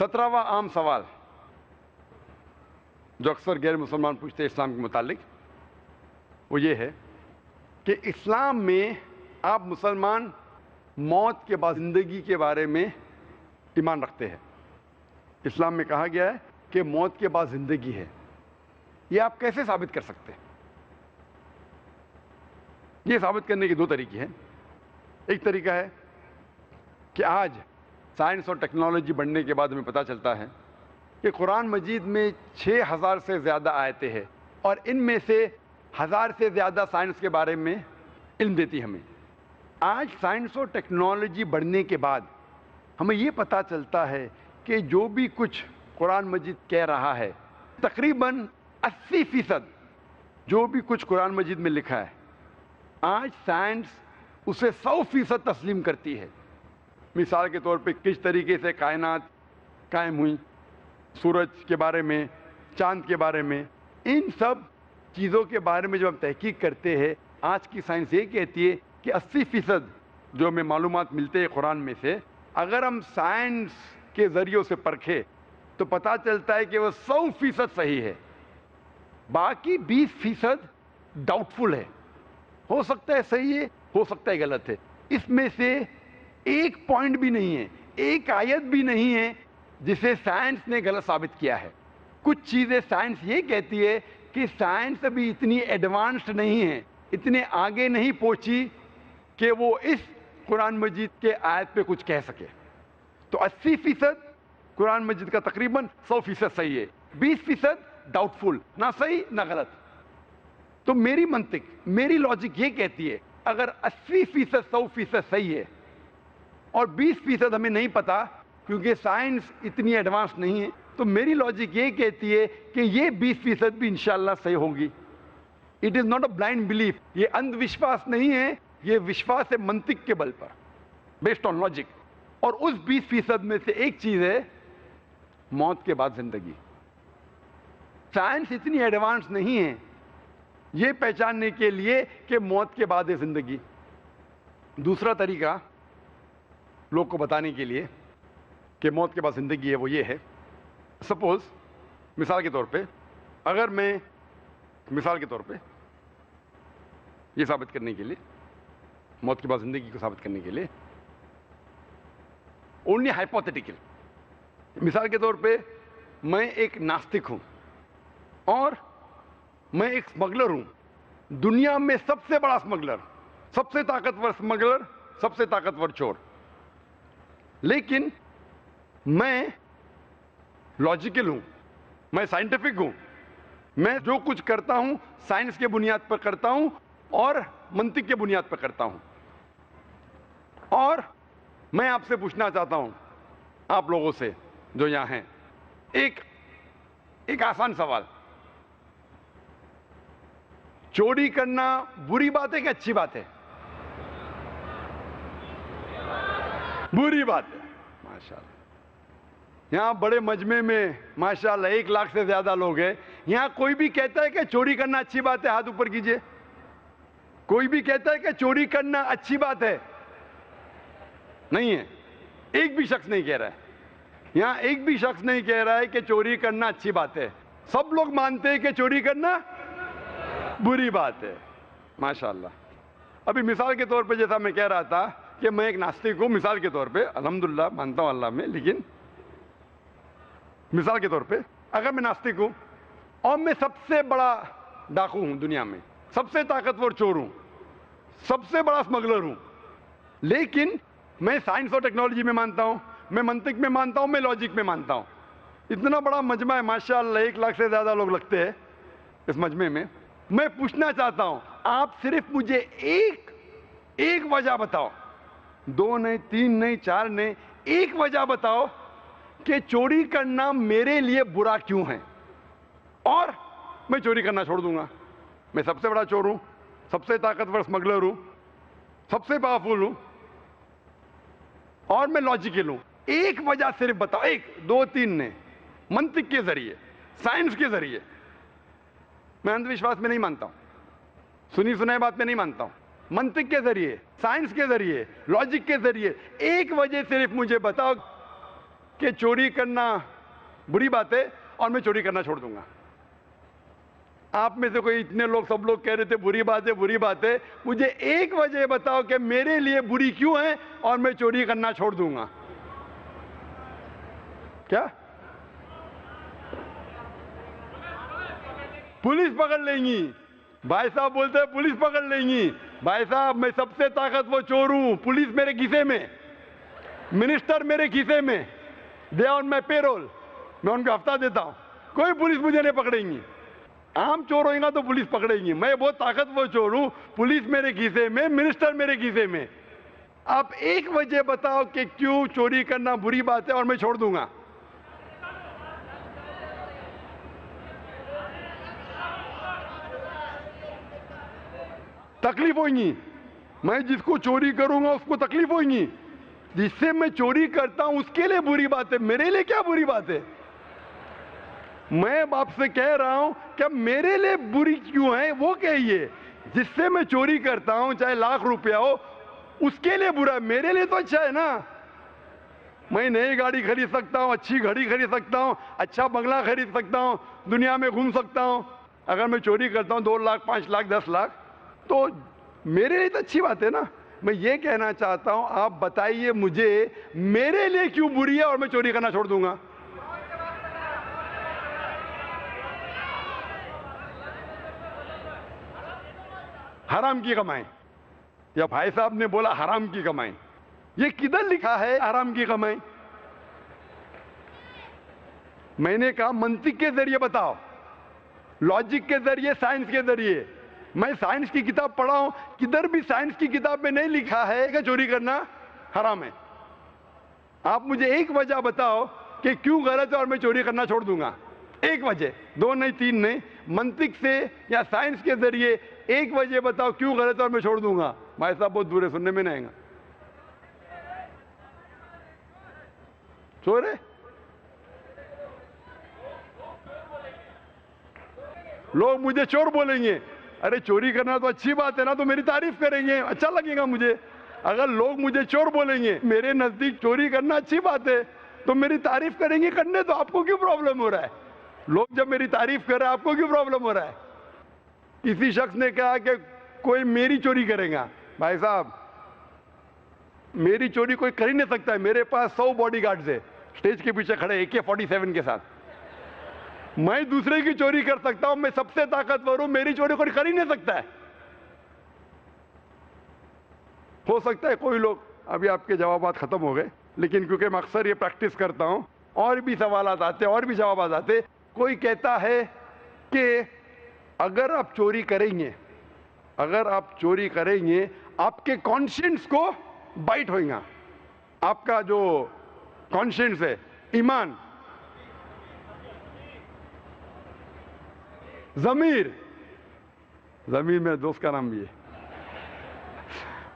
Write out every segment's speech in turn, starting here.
17واں عام سوال جو اکثر غیر مسلمان پوچھتے ہیں اسلام کے متعلق، وہ یہ ہے کہ اسلام میں آپ مسلمان موت کے بعد زندگی کے بارے میں ایمان رکھتے ہیں۔ اسلام میں کہا گیا ہے کہ موت کے بعد زندگی ہے، یہ آپ کیسے ثابت کر سکتے ہیں؟ یہ ثابت کرنے کے دو طریقے ہیں۔ ایک طریقہ ہے کہ آج سائنس اور ٹیکنالوجی بڑھنے کے بعد ہمیں پتہ چلتا ہے کہ قرآن مجید میں 6000 سے زیادہ آیتیں ہیں، اور ان میں سے 1000 سے زیادہ سائنس کے بارے میں علم دیتی ہمیں۔ آج سائنس اور ٹیکنالوجی بڑھنے کے بعد ہمیں یہ پتہ چلتا ہے کہ جو بھی کچھ قرآن مجید کہہ رہا ہے، تقریباً 80% جو بھی کچھ قرآن مجید میں لکھا ہے، آج سائنس اسے 100% تسلیم کرتی ہے۔ مثال کے طور پہ کس طریقے سے کائنات قائم ہوئی، سورج کے بارے میں، چاند کے بارے میں، ان سب چیزوں کے بارے میں جب ہم تحقیق کرتے ہیں، آج کی سائنس یہ کہتی ہے کہ 80% جو ہمیں معلومات ملتے ہیں قرآن میں سے، اگر ہم سائنس کے ذریعوں سے پرکھیں تو پتہ چلتا ہے کہ وہ 100% صحیح ہے، باقی 20% ڈاؤٹ فل ہے، ہو سکتا ہے صحیح ہے، ہو سکتا ہے غلط ہے۔ اس میں سے ایک پوائنٹ بھی نہیں ہے، ایک آیت بھی نہیں ہے جسے سائنس نے غلط ثابت کیا ہے۔ کچھ چیزیں سائنس یہ کہتی ہے کہ سائنس ابھی اتنی ایڈوانسڈ نہیں ہے، اتنے آگے نہیں پہنچی کہ وہ اس قرآن مجید کے آیت پہ کچھ کہہ سکے۔ تو 80% قرآن مجید کا تقریباً 100% صحیح ہے، 20% ڈاؤٹ فل، نہ صحیح نہ غلط۔ تو میری منطق، میری لاجک یہ کہتی ہے اگر 80% 100% صحیح ہے اور 20% ہمیں نہیں پتا کیونکہ سائنس اتنی ایڈوانس نہیں ہے، تو میری لاجک یہ کہتی ہے کہ یہ 20% بھی انشاءاللہ صحیح ہوگی۔ It is not a blind belief, یہ اندھ وشواس نہیں ہے، یہ وشواس ہے منطق کے بل پر، بیسڈ آن لاجک۔ اور اس 20% میں سے ایک چیز ہے موت کے بعد زندگی۔ سائنس اتنی ایڈوانس نہیں ہے یہ پہچاننے کے لیے کہ موت کے بعد ہے زندگی۔ دوسرا طریقہ لوگ کو بتانے کے لیے کہ موت کے بعد زندگی ہے وہ یہ ہے، سپوز مثال کے طور پہ، اگر میں مثال کے طور پہ یہ ثابت کرنے کے لیے، موت کے بعد زندگی کو ثابت کرنے کے لیے، اونلی ہائپوتھیٹیکل، مثال کے طور پہ میں ایک ناستک ہوں اور میں ایک اسمگلر ہوں، دنیا میں سب سے بڑا اسمگلر، سب سے طاقتور اسمگلر، سب سے طاقتور چور، لیکن میں لاجیکل ہوں، میں سائنٹیفک ہوں، میں جو کچھ کرتا ہوں سائنس کے بنیاد پر کرتا ہوں اور منطق کے بنیاد پر کرتا ہوں۔ اور میں آپ سے پوچھنا چاہتا ہوں، آپ لوگوں سے جو یہاں ہیں، ایک آسان سوال، چوری کرنا بری بات ہے کہ اچھی بات ہے؟ بری بات ہے، ماشاءاللہ۔ یہاں بڑے مجمع میں ماشاءاللہ 1 لاکھ سے زیادہ لوگ ہیں، یہاں کوئی بھی کہتا ہے کہ چوری کرنا اچھی بات ہے؟ ہاتھ اوپر کیجئے۔ کوئی بھی کہتا ہے کہ چوری کرنا اچھی بات ہے؟ نہیں ہے، ایک بھی شخص نہیں کہہ رہا ہے، یہاں ایک بھی شخص نہیں کہہ رہا ہے کہ چوری کرنا اچھی بات ہے۔ سب لوگ مانتے ہیں کہ چوری کرنا بری بات ہے، ماشاءاللہ۔ ابھی مثال کے طور پہ جیسا میں کہہ رہا تھا کہ میں ایک ناستک ہوں، مثال کے طور پہ، الحمدللہ مانتا ہوں اللہ میں، لیکن مثال کے طور پہ اگر میں ناستک ہوں اور میں سب سے بڑا ڈاکو ہوں دنیا میں، سب سے طاقتور چور ہوں، سب سے بڑا اسمگلر ہوں، لیکن میں سائنس اور ٹیکنالوجی میں مانتا ہوں، میں منطق میں مانتا ہوں، میں لاجک میں مانتا ہوں، اتنا بڑا مجمع ہے ماشاءاللہ، 1 لاکھ سے زیادہ لوگ لگتے ہیں اس مجمع میں، میں پوچھنا چاہتا ہوں آپ صرف مجھے ایک وجہ بتاؤ، 2 نہیں، 3 نہیں، 4 نہیں، ایک وجہ بتاؤ کہ چوری کرنا میرے لیے برا کیوں ہے، اور میں چوری کرنا چھوڑ دوں گا۔ میں سب سے بڑا چور ہوں، سب سے طاقتور اسمگلر ہوں، سب سے پاورفل ہوں، اور میں لاجیکل ہوں۔ ایک وجہ صرف بتاؤ، 1 2 3 نے، منطق کے ذریعے، سائنس کے ذریعے۔ میں اندھ وشواس میں نہیں مانتا ہوں، سنی سنائی بات میں نہیں مانتا ہوں، منطق کے ذریعے، سائنس کے ذریعے، لاجک کے ذریعے ایک وجہ صرف مجھے بتاؤ کہ چوری کرنا بری بات ہے اور میں چوری کرنا چھوڑ دوں گا. آپ میں سے کوئی اتنے لوگ سب لوگ کہہ رہے تھے بری بات ہے بری بات ہے. مجھے ایک وجہ بتاؤ کہ میرے لیے بری کیوں ہے اور میں چوری کرنا چھوڑ دوں گا. کیا پولیس پکڑ لیں گی؟ بھائی صاحب بولتے ہیں پولیس پکڑ لیں گی. بھائی صاحب میں سب سے طاقتور چور ہوں. پولیس میرے کھیسے میں, منسٹر میرے کھیسے میں, دے آن مائی پے رول, میں ان کو ہفتہ دیتا ہوں. کوئی پولیس مجھے نہیں پکڑیں گی. عام چور ہوئیں گا تو پولیس پکڑیں گی. میں بہت طاقتور چور ہوں. پولیس میرے کھیسے میں, منسٹر میرے کھیسے میں. آپ ایک وجہ بتاؤ کہ کیوں چوری کرنا بری بات ہے اور میں چھوڑ دوں گا. تکلیف ہوئیں گی. میں جس کو چوری کروں گا اس کو تکلیف ہوئیں گی. جس سے میں چوری کرتا ہوں اس کے لیے بری بات ہے, میرے لیے کیا بری بات ہے؟ میں آپ سے کہہ رہا ہوں کہ میرے لیے بری کیوں ہے وہ کہیے. جس سے میں چوری کرتا ہوں چاہے لاکھ روپیہ ہو اس کے لیے برا ہے, میرے لیے تو اچھا ہے نا. میں نئی گاڑی خرید سکتا ہوں, اچھی گھڑی خرید سکتا ہوں, اچھا بنگلہ خرید سکتا ہوں, دنیا میں گھوم سکتا ہوں. اگر میں چوری کرتا ہوں 2 لاکھ 5 لاکھ 10 لاکھ تو میرے لیے تو اچھی بات ہے نا. میں یہ کہنا چاہتا ہوں آپ بتائیے مجھے میرے لیے کیوں بری ہے اور میں چوری کرنا چھوڑ دوں گا. حرام کی کمائیں, یا بھائی صاحب نے بولا حرام کی کمائیں, یہ کدھر لکھا ہے حرام کی کمائیں؟ میں نے کہا منطق کے ذریعے بتاؤ, لاجک کے ذریعے, سائنس کے ذریعے. میں سائنس کی کتاب پڑھا ہوں, کدھر بھی سائنس کی کتاب میں نہیں لکھا ہے کہ چوری کرنا حرام ہے. آپ مجھے ایک وجہ بتاؤ کہ کیوں غلط ہے اور میں چوری کرنا چھوڑ دوں گا. ایک وجہ, 2 نہیں 3 نہیں, منطق سے یا سائنس کے ذریعے ایک وجہ بتاؤ کیوں غلط ہے اور میں چھوڑ دوں گا. بھائی صاحب بہت دور ہے, سننے میں نہیں آئے گا. چور ہے, لوگ مجھے چور بولیں گے. ارے چوری کرنا تو اچھی بات ہے نا, تو میری تعریف کریں گے, اچھا لگے گا مجھے. اگر لوگ مجھے چور بولیں گے, میرے نزدیک چوری کرنا اچھی بات ہے, تو میری تعریف کریں گے. کرنے تو آپ کو کیوں پرابلم ہو رہا ہے؟ لوگ جب میری تعریف کر رہے ہیں آپ کو کیوں پرابلم ہو رہا ہے؟ کسی شخص نے کہا کہ کوئی میری چوری کرے گا. بھائی صاحب میری چوری کوئی کر ہی نہیں سکتا ہے. میرے پاس 100 باڈی گارڈز ہے اسٹیج کے پیچھے کھڑے AK-47 کے ساتھ. میں دوسرے کی چوری کر سکتا ہوں, میں سب سے طاقتور ہوں, میری چوری کوئی کر ہی نہیں سکتا ہے. ہو سکتا ہے کوئی لوگ, ابھی آپ کے جوابات ختم ہو گئے, لیکن کیونکہ میں اکثر یہ پریکٹس کرتا ہوں اور بھی سوالات آتے اور بھی جوابات آتے. کوئی کہتا ہے کہ اگر آپ چوری کریں گے, اگر آپ چوری کریں گے آپ کے کانشینس کو بائٹ ہوئے گا. آپ کا جو کانشینس ہے, ایمان, ضمیر, ضمیر میرے دوست کا نام بھی ہے,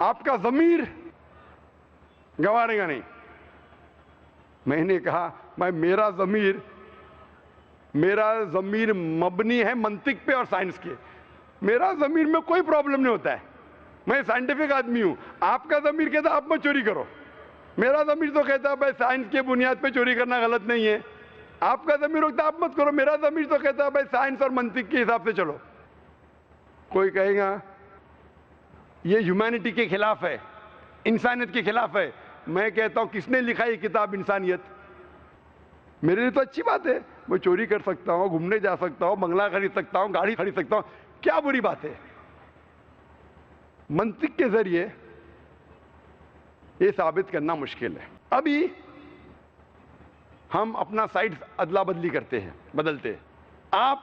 آپ کا ضمیر گوارے گا نہیں. میں نے کہا میرا ضمیر مبنی ہے منطق پہ اور سائنس کے. میرا ضمیر میں کوئی پرابلم نہیں ہوتا ہے, میں سائنٹیفک آدمی ہوں. آپ کا ضمیر کہتا ہے آپ مت چوری کرو, میرا ضمیر تو کہتا ہے بھائی سائنس کے بنیاد پہ چوری کرنا غلط نہیں ہے. آپ کا ضمیر ہوتا ہے آپ مت کرو, میرا ضمیر تو کہتا ہے بھائی سائنس اور منطق کے حساب سے چلو. کوئی کہے گا یہ ہیومینٹی کے خلاف ہے, انسانیت کے خلاف ہے. میں کہتا ہوں کس نے لکھا یہ کتاب انسانیت؟ میرے لیے تو اچھی بات ہے, میں چوری کر سکتا ہوں, گھومنے جا سکتا ہوں, بنگلہ خرید سکتا ہوں, گاڑی خرید سکتا ہوں, کیا بری بات ہے؟ منطق کے ذریعے یہ ثابت کرنا مشکل ہے. ابھی ہم اپنا سائڈ ادلا بدلی کرتے ہیں, بدلتے ہیں. آپ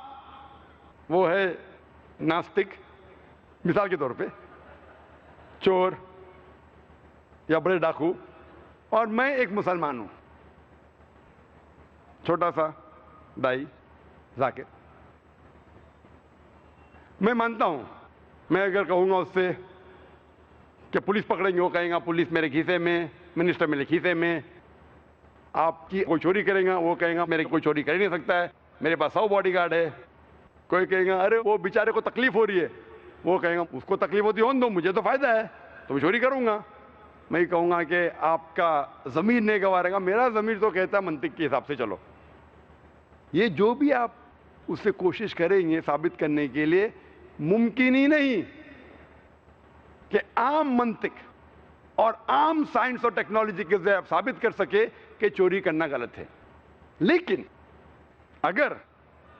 وہ ہے ناستک, مثال کے طور پہ چور یا بڑے ڈاکو, اور میں ایک مسلمان ہوں, چھوٹا سا دائی ذاکر. میں مانتا ہوں, میں اگر کہوں گا اس سے کہ پولیس پکڑیں گے, وہ کہیں گا پولیس میرے کھیسے میں, منسٹر میرے کھیسے میں. آپ کی کوئی چوری کرے گا, وہ کہیں گا میرے کوئی چوری کر ہی نہیں سکتا ہے, میرے پاس 100 باڈی گارڈ ہے. کوئی کہے گا ارے وہ بیچارے کو تکلیف ہو رہی ہے, وہ کہیں گا اس کو تکلیف ہوتی ہے, ہون دو, مجھے تو فائدہ ہے تو میں چوری کروں گا. میں کہوں گا کہ آپ کا ضمیر نہیں گوارے گا، میرا ضمیر تو کہتا ہے منطق کے حساب سے چلو. یہ جو بھی آپ اس سے کوشش کریں گے ثابت کرنے کے لیے، ممکن ہی نہیں کہ عام منطق اور عام سائنس اور ٹیکنالوجی کے ذریعے آپ ثابت کر سکے کہ چوری کرنا غلط ہے. لیکن اگر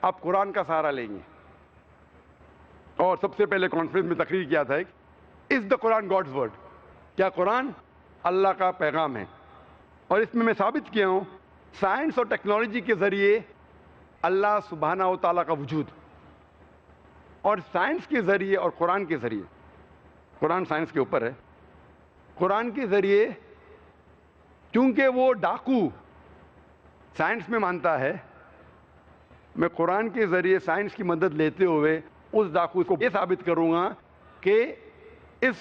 آپ قرآن کا سہارا لیں گے، اور سب سے پہلے کانفرنس میں تقریر کیا تھا، از دا قرآن گاڈز ورڈ، کیا قرآن اللہ کا پیغام ہے؟ اور اس میں ثابت کیا ہوں سائنس اور ٹیکنالوجی کے ذریعے اللہ سبحانہ و تعالیٰ کا وجود، اور سائنس کے ذریعے اور قرآن کے ذریعے، قرآن سائنس کے اوپر ہے، قرآن کے ذریعے چونکہ وہ ڈاکو سائنس میں مانتا ہے، میں قرآن کے ذریعے سائنس کی مدد لیتے ہوئے اس ڈاکو کو یہ ثابت کروں گا کہ اس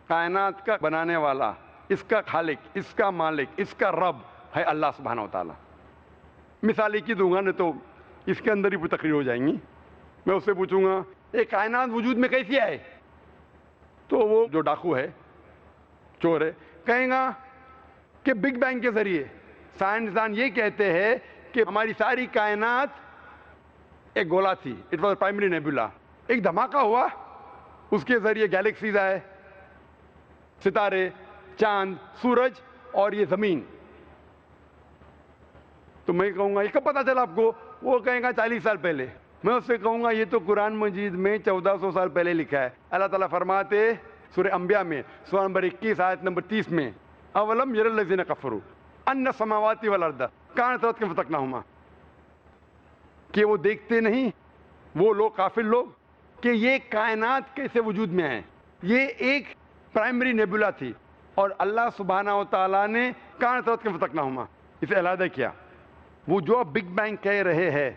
کائنات کا بنانے والا، اس کا خالق، اس کا مالک، اس کا رب ہے اللہ سبحانہ و تعالیٰ. مثال ایک ہی دوں گا، نہیں تو اس کے اندر ہی پوری تقریر ہو جائیں گی. میں اس سے پوچھوں گا یہ کائنات وجود میں کیسی آئے؟ تو وہ جو ڈاکو ہے، چور ہے، کہیں گا کہ بگ بینگ کے ذریعے. سائنسدان یہ کہتے ہیں کہ ہماری ساری کائنات ایک گولا تھی، اٹ واز پرائمری نیبولا، ایک دھماکہ ہوا، اس کے ذریعے گیلیکسیز آئے، ستارے، چاند، سورج اور یہ زمین. تو میں کہوں گا یہ کب پتا چلا آپ کو؟ وہ کہیں گا 40 سال پہلے. میں اس سے کہوں گا یہ تو قرآن مجید میں 1400 سال پہلے لکھا ہے. اللہ تعالیٰ فرماتے سورہ انبیاء میں سورہ نمبر 21 آیت نمبر 30 میں، اولم یر الذین کفروا ان السماوات والارض کانتا رتقا ففتقناہما، کہ وہ دیکھتے نہیں وہ لوگ کافر لوگ کہ یہ کائنات کیسے وجود میں آئے. یہ ایک پرائمری نیبولا تھی اور اللہ سبحانہ و تعالیٰ نے کانتا رتقا ففتقناہما اسے علیحدہ کیا. وہ جو آپ بگ بینگ کہہ رہے ہیں،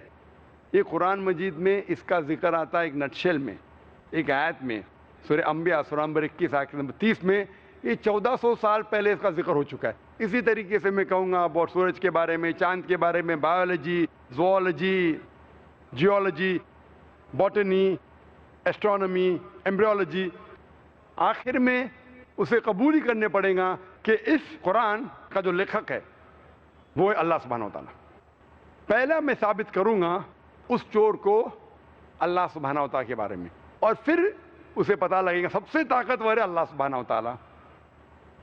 یہ قرآن مجید میں اس کا ذکر آتا ہے ایک نٹشل میں، ایک آیت میں، سورہ انبیاء سورہ نمبر 21 آیت نمبر 30 میں. یہ 1400 سال پہلے اس کا ذکر ہو چکا ہے. اسی طریقے سے میں کہوں گا اور سورج کے بارے میں، چاند کے بارے میں، biology, zoology, geology, botany, astronomy, embryology, آخر میں اسے قبول ہی کرنے پڑے گا کہ اس قرآن کا جو لکھک ہے وہ ہے اللہ سبحانہ و تعالیٰ. پہلا میں ثابت کروں گا اس چور کو اللہ سبحانہ و تعالیٰ کے بارے میں، اور پھر اسے پتہ لگے گا سب سے طاقتور ہے اللہ سبحانہ و تعالیٰ.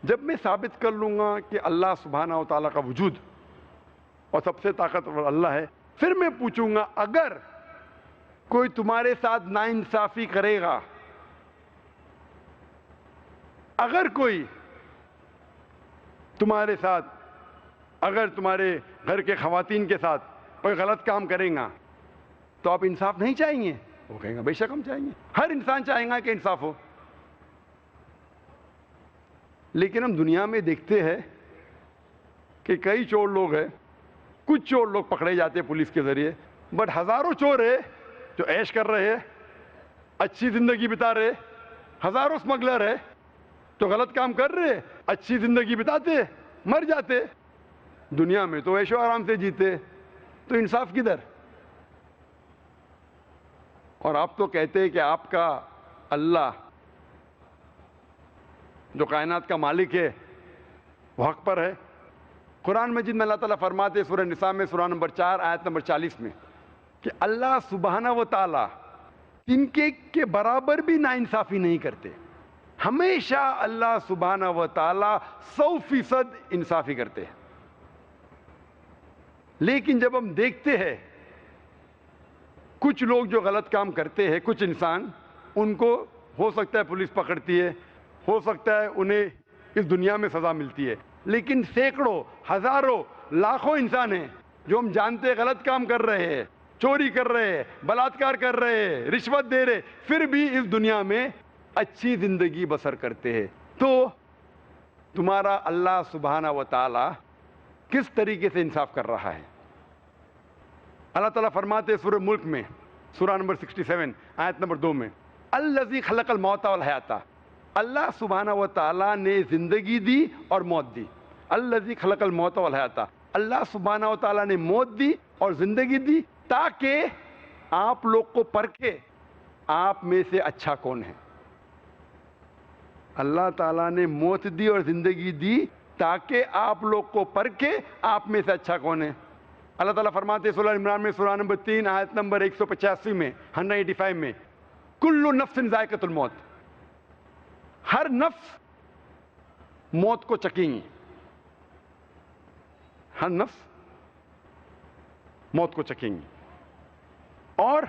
جب میں ثابت کر لوں گا کہ اللہ سبحانہ و تعالیٰ کا وجود اور سب سے طاقتور اللہ ہے، پھر میں پوچھوں گا اگر کوئی تمہارے ساتھ ناانصافی کرے گا، اگر کوئی تمہارے ساتھ، اگر تمہارے گھر کے خواتین کے ساتھ کوئی غلط کام کریں گا تو آپ انصاف نہیں چاہیں گے؟ وہ کہیں گا بے شک ہم چاہیں گے، ہر انسان چاہیں گا کہ انصاف ہو. لیکن ہم دنیا میں دیکھتے ہیں کہ کئی چور لوگ ہیں، کچھ چور لوگ پکڑے جاتے ہیں پولیس کے ذریعے، بٹ ہزاروں چور ہیں جو عیش کر رہے ہیں، اچھی زندگی بتا رہے. ہزاروں اسمگلر ہے تو غلط کام کر رہے، اچھی زندگی بتاتے، مر جاتے. دنیا میں تو عیش و آرام سے جیتے، تو انصاف کدھر؟ اور آپ تو کہتے ہیں کہ آپ کا اللہ جو کائنات کا مالک ہے وہ حق پر ہے. قرآن مجید میں اللہ تعالیٰ فرماتے سورہ نساء میں سورہ نمبر 4 آیت نمبر 40 میں کہ اللہ سبحانہ و تعالیٰ ان کے برابر بھی ناانصافی نہیں کرتے. ہمیشہ اللہ سبحانہ و تعالیٰ 100% انصافی کرتے ہیں. لیکن جب ہم دیکھتے ہیں کچھ لوگ جو غلط کام کرتے ہیں، کچھ انسان، ان کو ہو سکتا ہے پولیس پکڑتی ہے، ہو سکتا ہے انہیں اس دنیا میں سزا ملتی ہے، لیکن سینکڑوں، ہزاروں، لاکھوں انسان ہیں جو ہم جانتے ہیں غلط کام کر رہے ہیں، چوری کر رہے ہیں، بلاತ್ಕಾರ کر رہے ہیں، رشوت دے رہے، پھر بھی اس دنیا میں اچھی زندگی بسر کرتے ہیں. تو تمہارا اللہ سبحانہ و تعالی کس طریقے سے انصاف کر رہا ہے؟ اللہ تعالیٰ فرماتے سورہ ملک میں سورہ نمبر 67 آیت نمبر 2 میں الذی خلق الموت والحیات، اللہ سبحانہ و تعالیٰ نے زندگی دی اور موت دی. الذی خلق الموت والحیات، اللہ سبحانہ و تعالیٰ نے موت دی اور زندگی دی تاکہ آپ لوگ کو پرکھے آپ میں سے اچھا کون ہے. اللہ تعالیٰ نے موت دی اور زندگی دی تاکہ آپ لوگ کو پرکھے آپ میں سے اچھا کون ہے۔ اللہ تعالیٰ فرماتے ہیں سورہ عمران میں سورہ نمبر 3 آیت نمبر 185 میں 185 میں کل نفس ذائقۃ الموت، ہر نفس موت کو چکیں گی، ہر نفس موت کو چکیں گی۔ اور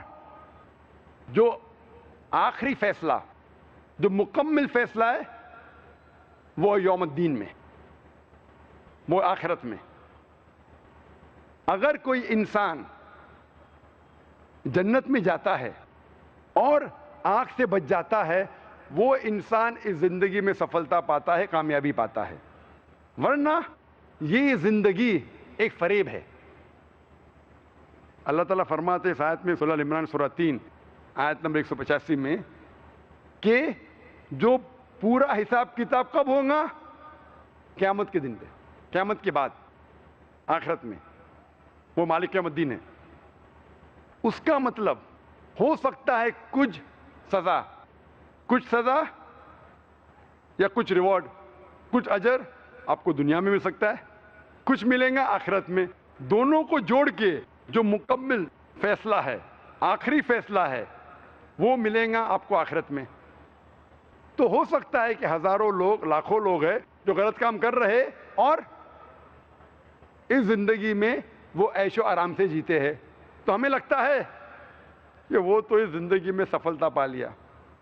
جو آخری فیصلہ، جو مکمل فیصلہ ہے وہ یوم الدین میں، وہ آخرت میں۔ اگر کوئی انسان جنت میں جاتا ہے اور آنکھ سے بچ جاتا ہے، وہ انسان اس زندگی میں سفلتا پاتا ہے، کامیابی پاتا ہے، ورنہ یہ زندگی ایک فریب ہے۔ اللہ تعالیٰ فرماتے ہیں آیت میں سورہ عمران سورہ 3 آیت نمبر 185 میں کہ جو پورا حساب کتاب کب ہوگا؟ قیامت کے دن پہ، قیامت کے بعد، آخرت میں، وہ مالک یوم الدین ہے۔ اس کا مطلب ہو سکتا ہے کچھ سزا یا کچھ ریوارڈ، کچھ اجر آپ کو دنیا میں مل سکتا ہے، کچھ ملیں گا آخرت میں۔ دونوں کو جوڑ کے جو مکمل فیصلہ ہے، آخری فیصلہ ہے، وہ ملیں گا آپ کو آخرت میں۔ تو ہو سکتا ہے کہ ہزاروں لوگ، لاکھوں لوگ ہیں جو غلط کام کر رہے اور اس زندگی میں وہ عیش و آرام سے جیتے ہیں، تو ہمیں لگتا ہے کہ وہ تو اس زندگی میں سفلتا پا لیا،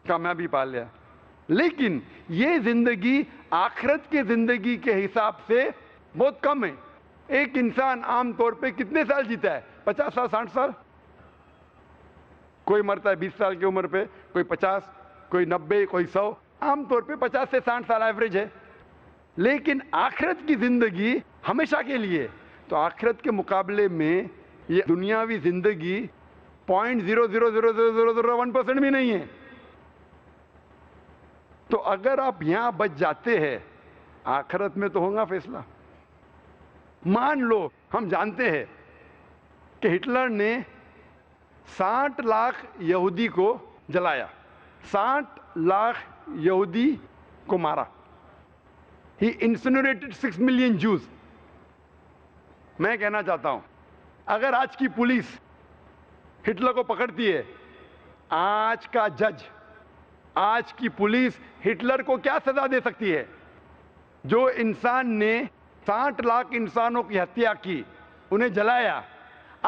کامیابی پا لیا، لیکن یہ زندگی آخرت کی زندگی کے حساب سے بہت کم ہے۔ ایک انسان عام طور پہ کتنے سال جیتا ہے؟ 50 سال، 60 سال، کوئی مرتا ہے 20 سال کی عمر پہ، کوئی 50، کوئی 90، کوئی 100، عام طور پہ 50 سے 60 سال ایوریج ہے۔ لیکن آخرت کی زندگی ہمیشہ کے لیے، تو آخرت کے مقابلے میں یہ دنیاوی زندگی 0.00001% بھی نہیں ہے۔ تو اگر آپ یہاں بچ جاتے ہیں، آخرت میں تو ہوگا فیصلہ۔ مان لو ہم جانتے ہیں کہ ہٹلر نے 60 لاکھ یہودی کو جلایا، 60 لاکھ یہودی کو مارا۔ He incinerated 6 million Jews۔ میں کہنا چاہتا ہوں اگر آج کی پولیس ہٹلر کو پکڑتی ہے، آج کا جج، آج کی پولیس ہٹلر کو کیا سزا دے سکتی ہے؟ جو انسان نے 60 لاکھ انسانوں کی ہتیا کی، انہیں جلایا،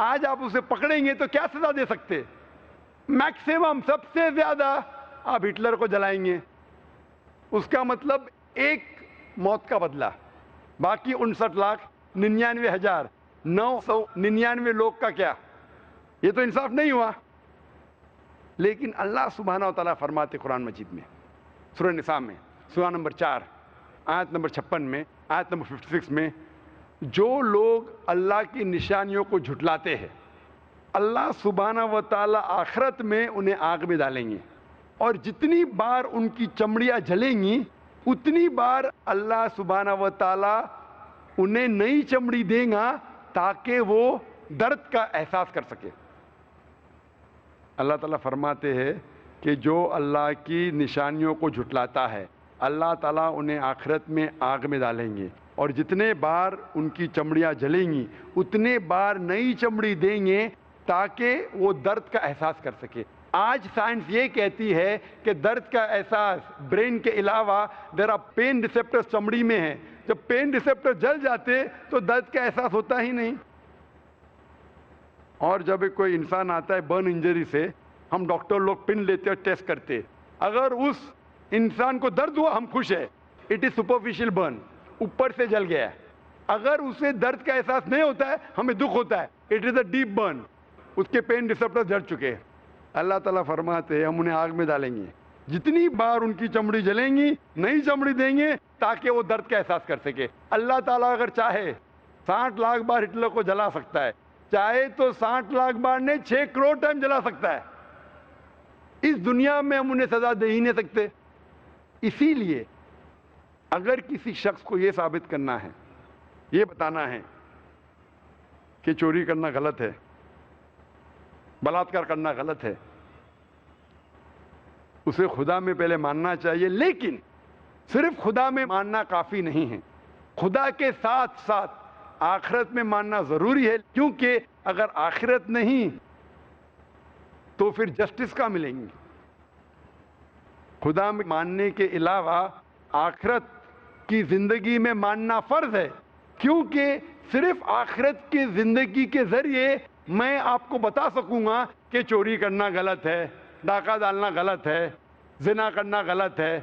آج آپ اسے پکڑیں گے تو کیا سزا دے سکتے؟ میکسیمم، سب سے زیادہ آپ ہٹلر کو جلائیں گے۔ اس کا مطلب ایک موت کا بدلہ، باقی 59,99,999 لوگ کا کیا؟ یہ تو انصاف نہیں ہوا۔ لیکن اللہ سبحانہ و تعالیٰ فرماتے قرآن مجید میں سورہ نساء میں سورہ نمبر 4 آیت نمبر 56 میں، آیت نمبر 56 میں، جو لوگ اللہ کی نشانیوں کو جھٹلاتے ہیں، اللہ سبحانہ و تعالیٰ آخرت میں انہیں آگ میں ڈالیں گے، اور جتنی بار ان کی چمڑیاں جلیں گی اتنی بار اللہ سبحانہ و تعالیٰ انہیں نئی چمڑی دے گا تاکہ وہ درد کا احساس کر سکے۔ اللہ تعالیٰ فرماتے ہیں کہ جو اللہ کی نشانیوں کو جھٹلاتا ہے، اللہ تعالیٰ انہیں آخرت میں آگ میں ڈالیں گے، اور جتنے بار ان کی چمڑیاں جلیں گی اتنے بار نئی چمڑی دیں گے تاکہ وہ درد کا احساس کر سکے۔ آج سائنس یہ کہتی ہے کہ درد کا احساس برین کے علاوہ دیر آر پین ریسیپٹر چمڑی میں ہیں، جب پین ریسیپٹر جل جاتے تو درد کا احساس ہوتا ہی نہیں۔ اور جب کوئی انسان آتا ہے برن انجری سے، ہم ڈاکٹر لوگ پن لیتے اور ٹیسٹ کرتے، اگر اس انسان کو درد ہوا ہم خوش ہیں، اٹ از سپرفیشل برن، اوپر سے جل گیا ہے۔ اگر اسے درد کا احساس نہیں ہوتا ہے ہمیں دکھ ہوتا ہے، it is a deep burn, اس کے پین ریسیپٹر جل چکے ہیں۔ اللہ تعالیٰ فرماتے ہیں ہم انہیں آگ میں ڈالیں گے، جتنی بار ان کی چمڑی جلیں گی نئی چمڑی دیں گے تاکہ وہ درد کا احساس کر سکے۔ اللہ تعالیٰ اگر چاہے 60 لاکھ بار ہٹلر کو جلا سکتا ہے، چاہے تو 60 لاکھ بار نہیں 6 کروڑ ٹائم جلا سکتا ہے۔ اس دنیا میں ہم انہیں سزا دے ہی نہیں سکتے۔ اسی لیے اگر کسی شخص کو یہ ثابت کرنا ہے، یہ بتانا ہے کہ چوری کرنا غلط ہے، بلاತ್ಕಾರ کرنا غلط ہے، اسے خدا میں پہلے ماننا چاہیے، لیکن صرف خدا میں ماننا کافی نہیں ہے، خدا کے ساتھ ساتھ آخرت میں ماننا ضروری ہے، کیونکہ اگر آخرت نہیں تو پھر جسٹس کہاں ملیں گی؟ خدا میں ماننے کے علاوہ آخرت کی زندگی میں ماننا فرض ہے، کیونکہ صرف آخرت کی زندگی کے ذریعے میں آپ کو بتا سکوں گا کہ چوری کرنا غلط ہے، ڈاکہ ڈالنا غلط ہے، زنا کرنا غلط ہے،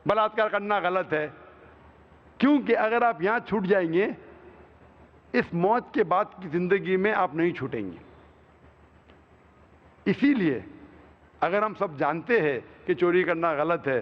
بلاತ್ಕಾರ کرنا غلط ہے، کیونکہ اگر آپ یہاں چھوٹ جائیں گے اس موت کے بعد کی زندگی میں آپ نہیں چھوٹیں گے۔ اسی لیے اگر ہم سب جانتے ہیں کہ چوری کرنا غلط ہے،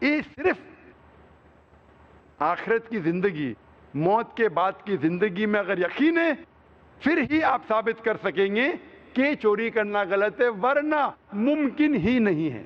یہ صرف آخرت کی زندگی، موت کے بعد کی زندگی میں اگر یقین ہے پھر ہی آپ ثابت کر سکیں گے کہ چوری کرنا غلط ہے، ورنہ ممکن ہی نہیں ہے۔